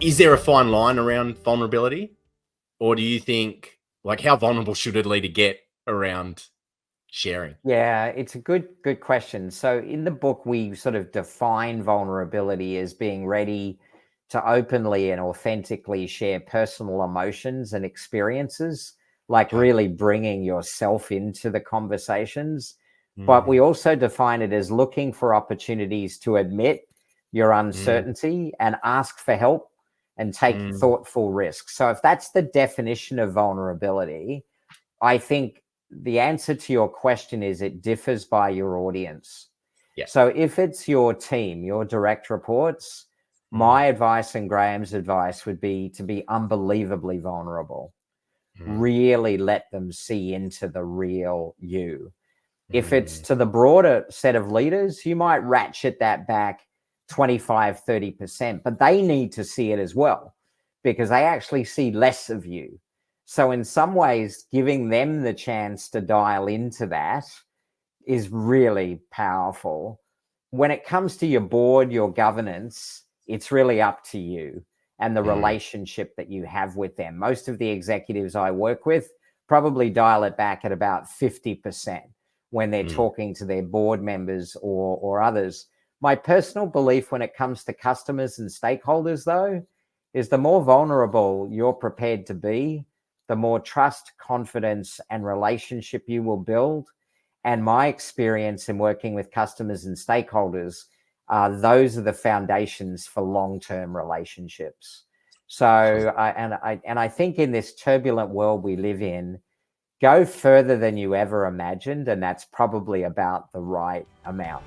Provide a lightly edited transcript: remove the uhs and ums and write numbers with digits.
is there a fine line around vulnerability? Or do you think, like, how vulnerable should a leader get around sharing? Yeah, it's a good question. So in the book, we sort of define vulnerability as being ready to openly and authentically share personal emotions and experiences, like really bringing yourself into the conversations. But we also define it as looking for opportunities to admit your uncertainty and ask for help and take thoughtful risks. So if that's the definition of vulnerability, I think the answer to your question is it differs by your audience. Yeah. So if it's your team, your direct reports, my advice and Graham's advice would be to be unbelievably vulnerable. Really let them see into the real you. If it's to the broader set of leaders, you might ratchet that back 25, 30%, but they need to see it as well because they actually see less of you. So in some ways, giving them the chance to dial into that is really powerful. When it comes to your board, your governance, it's really up to you and the relationship that you have with them. Most of the executives I work with probably dial it back at about 50% when they're talking to their board members or others. My personal belief when it comes to customers and stakeholders, though, is the more vulnerable you're prepared to be, the more trust, confidence, and relationship you will build. And my experience in working with customers and stakeholders, those are the foundations for long-term relationships. So, I think in this turbulent world we live in, go further than you ever imagined, and that's probably about the right amount.